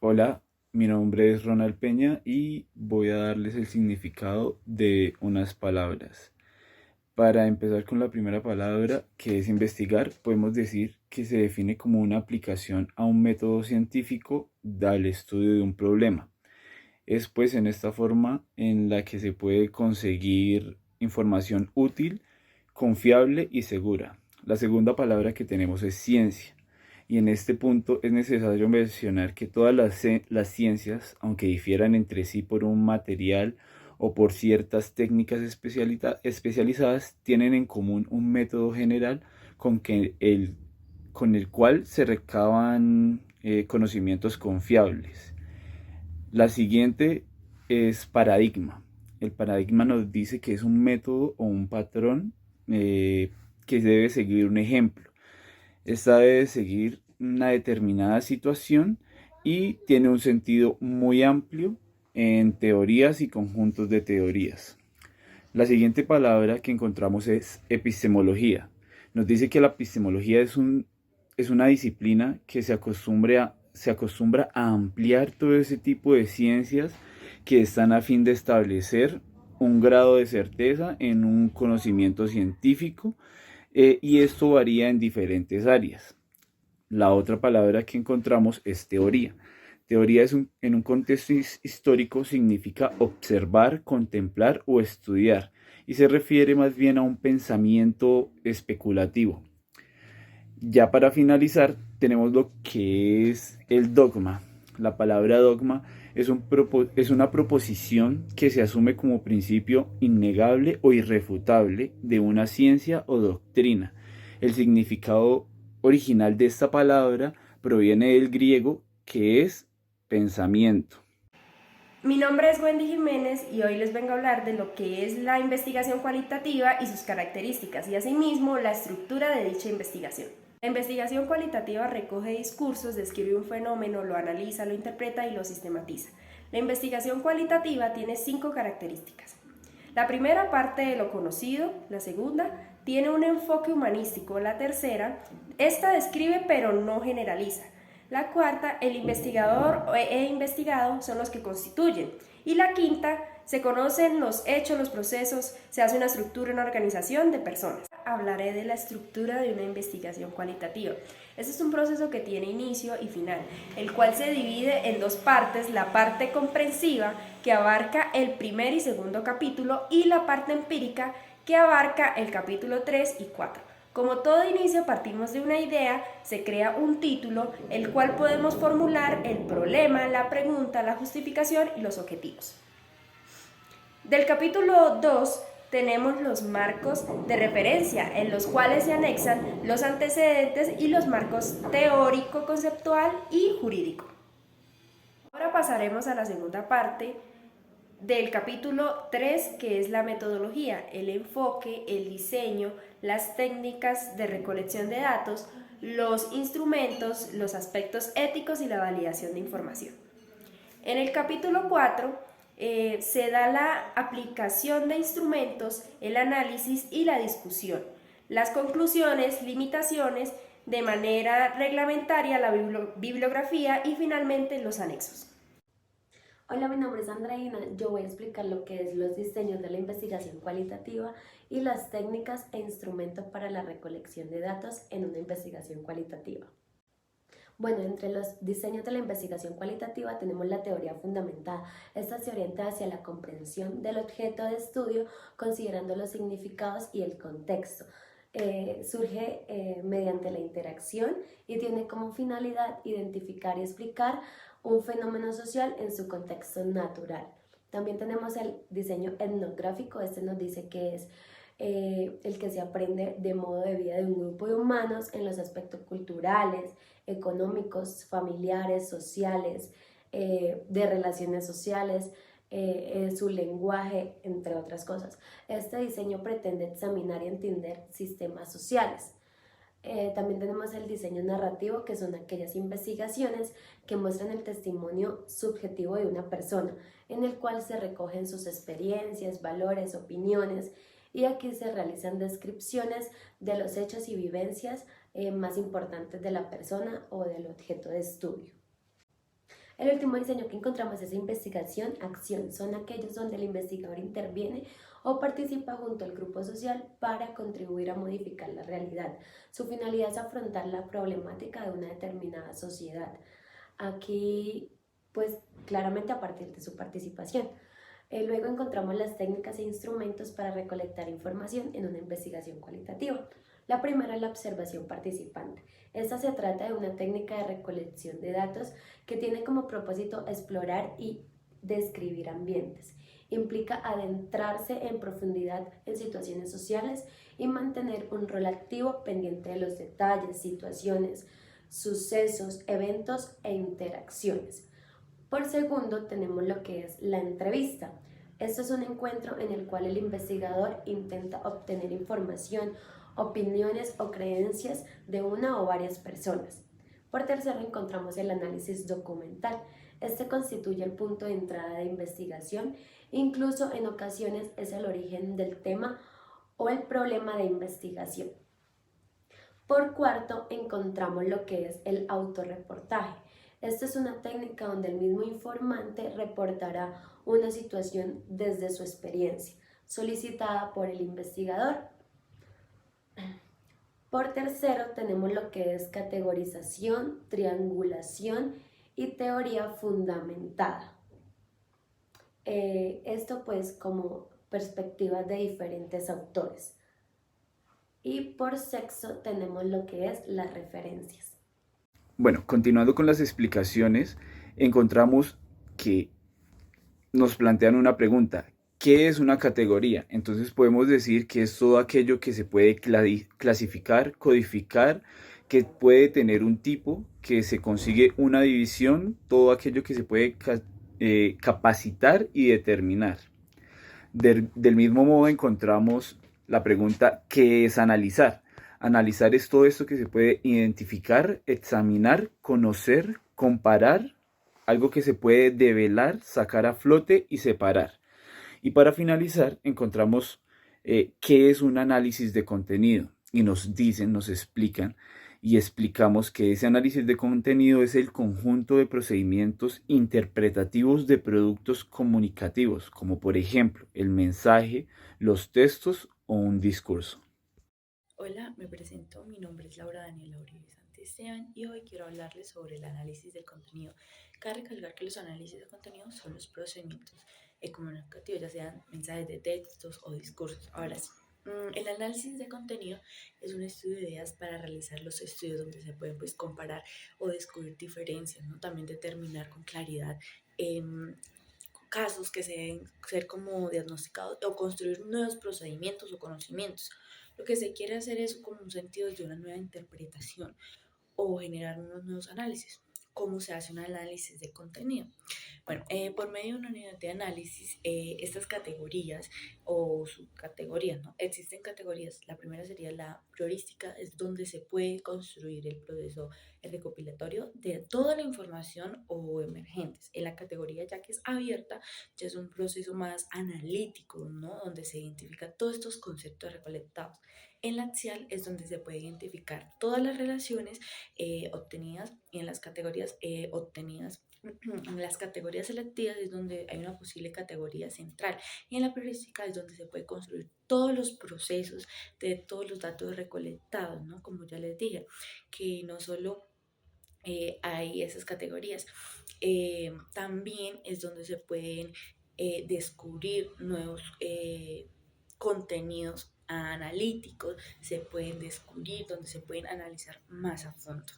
Hola, mi nombre es Ronald Peña y voy a darles el significado de unas palabras. Para empezar con la primera palabra, que es investigar, podemos decir que se define como una aplicación a un método científico al estudio de un problema. Es pues en esta forma en la que se puede conseguir información útil, confiable y segura. La segunda palabra que tenemos es ciencia. Y en este punto es necesario mencionar que todas las ciencias, aunque difieran entre sí por un material o por ciertas técnicas especializadas, tienen en común un método general con, con el cual se recaban conocimientos confiables. La siguiente es paradigma. El paradigma nos dice que es un método o un patrón que debe seguir un ejemplo. Esta debe seguir una determinada situación y tiene un sentido muy amplio en teorías y conjuntos de teorías. La siguiente palabra que encontramos es epistemología. Nos dice que la epistemología es una disciplina que se acostumbra a ampliar todo ese tipo de ciencias que están a fin de establecer un grado de certeza en un conocimiento científico y esto varía en diferentes áreas. La otra palabra que encontramos es teoría. Teoría en un contexto histórico significa observar, contemplar o estudiar y se refiere más bien a un pensamiento especulativo. Ya para finalizar tenemos lo que es el dogma. La palabra dogma es una proposición que se asume como principio innegable o irrefutable de una ciencia o doctrina. El significado original de esta palabra proviene del griego que es pensamiento. Mi nombre es Wendy Jiménez y hoy les vengo a hablar de lo que es la investigación cualitativa y sus características y asimismo la estructura de dicha investigación. La investigación cualitativa recoge discursos, describe un fenómeno, lo analiza, lo interpreta y lo sistematiza. La investigación cualitativa tiene 5 características. La primera parte de lo conocido, la segunda tiene un enfoque humanístico, la tercera, esta describe pero no generaliza. La cuarta, el investigador e investigado son los que constituyen. Y la quinta, se conocen los hechos, los procesos, se hace una estructura, una organización de personas. Hablaré de la estructura de una investigación cualitativa. Este es un proceso que tiene inicio y final, el cual se divide en 2 partes, la parte comprensiva, que abarca el primer y segundo capítulo, y la parte empírica, que abarca el capítulo 3 y 4. Como todo inicio partimos de una idea, se crea un título, el cual podemos formular el problema, la pregunta, la justificación y los objetivos. Del capítulo 2 tenemos los marcos de referencia, en los cuales se anexan los antecedentes y los marcos teórico, conceptual y jurídico. Ahora pasaremos a la segunda parte del capítulo 3, que es la metodología, el enfoque, el diseño, las técnicas de recolección de datos, los instrumentos, los aspectos éticos y la validación de información. En el capítulo 4 se da la aplicación de instrumentos, el análisis y la discusión, las conclusiones, limitaciones, de manera reglamentaria, la bibliografía y finalmente los anexos. Hola, mi nombre es Andreina. Yo voy a explicar lo que es los diseños de la investigación cualitativa y las técnicas e instrumentos para la recolección de datos en una investigación cualitativa. Bueno, entre los diseños de la investigación cualitativa tenemos la teoría fundamentada. Esta se orienta hacia la comprensión del objeto de estudio considerando los significados y el contexto. Surge mediante la interacción y tiene como finalidad identificar y explicar un fenómeno social en su contexto natural. También tenemos el diseño etnográfico. Este nos dice que es el que se aprende de modo de vida de un grupo de humanos en los aspectos culturales, económicos, familiares, sociales, de relaciones sociales, su lenguaje, entre otras cosas. Este diseño pretende examinar y entender sistemas sociales. También tenemos el diseño narrativo, que son aquellas investigaciones que muestran el testimonio subjetivo de una persona, en el cual se recogen sus experiencias, valores, opiniones, y aquí se realizan descripciones de los hechos y vivencias más importantes de la persona o del objeto de estudio. El último diseño que encontramos es investigación-acción. Son aquellos donde el investigador interviene o participa junto al grupo social para contribuir a modificar la realidad. Su finalidad es afrontar la problemática de una determinada sociedad. Aquí, pues claramente a partir de su participación. Luego encontramos las técnicas e instrumentos para recolectar información en una investigación cualitativa. La primera es la observación participante. Esta se trata de una técnica de recolección de datos que tiene como propósito explorar y describir ambientes. Implica adentrarse en profundidad en situaciones sociales y mantener un rol activo pendiente de los detalles, situaciones, sucesos, eventos e interacciones. Por segundo, tenemos lo que es la entrevista. Esto es un encuentro en el cual el investigador intenta obtener información, opiniones o creencias de una o varias personas. Por tercero, encontramos el análisis documental. Este constituye el punto de entrada de investigación, incluso en ocasiones es el origen del tema o el problema de investigación. Por cuarto, encontramos lo que es el autorreportaje. Esta es una técnica donde el mismo informante reportará una situación desde su experiencia, solicitada por el investigador. Por tercero, tenemos lo que es categorización, triangulación y teoría fundamentada. Esto pues como perspectivas de diferentes autores. Y por sexto tenemos lo que es las referencias. Bueno, continuando con las explicaciones, encontramos que nos plantean una pregunta. ¿Qué es una categoría? Entonces podemos decir que es todo aquello que se puede clasificar, codificar, que puede tener un tipo, que se consigue una división, todo aquello que se puede capacitar y determinar. Del mismo modo encontramos la pregunta, ¿qué es analizar? Analizar es todo esto que se puede identificar, examinar, conocer, comparar, algo que se puede develar, sacar a flote y separar. Y para finalizar encontramos qué es un análisis de contenido y nos dicen, nos explican y explicamos que ese análisis de contenido es el conjunto de procedimientos interpretativos de productos comunicativos, como por ejemplo el mensaje, los textos o un discurso. Hola, me presento, mi nombre es Laura Daniela Uribe Santisteban y hoy quiero hablarles sobre el análisis de contenido. Cabe recalcar que los análisis de contenido son los procedimientos comunicativos, ya sean mensajes de textos o discursos. Ahora sí, el análisis de contenido es un estudio de ideas para realizar los estudios donde se pueden pues, comparar o descubrir diferencias, ¿no? También determinar con claridad casos que se deben ser como diagnosticados o construir nuevos procedimientos o conocimientos. Lo que se quiere hacer es como un sentido de una nueva interpretación o generar unos nuevos análisis. ¿Cómo se hace un análisis de contenido? Bueno, por medio de una unidad de análisis, estas categorías o subcategorías, ¿no? Existen categorías. La primera sería la priorística, es donde se puede construir el proceso el recopilatorio de toda la información o emergentes. En la categoría ya que es abierta, ya es un proceso más analítico, ¿no? Donde se identifican todos estos conceptos recolectados. En la axial es donde se puede identificar todas las relaciones obtenidas y en las categorías obtenidas. En las categorías selectivas es donde hay una posible categoría central y en la priorística es donde se puede construir todos los procesos de todos los datos recolectados, ¿no? Como ya les dije, que no solo hay esas categorías, también es donde se pueden descubrir nuevos contenidos analíticos, se pueden descubrir, donde se pueden analizar más a fondo.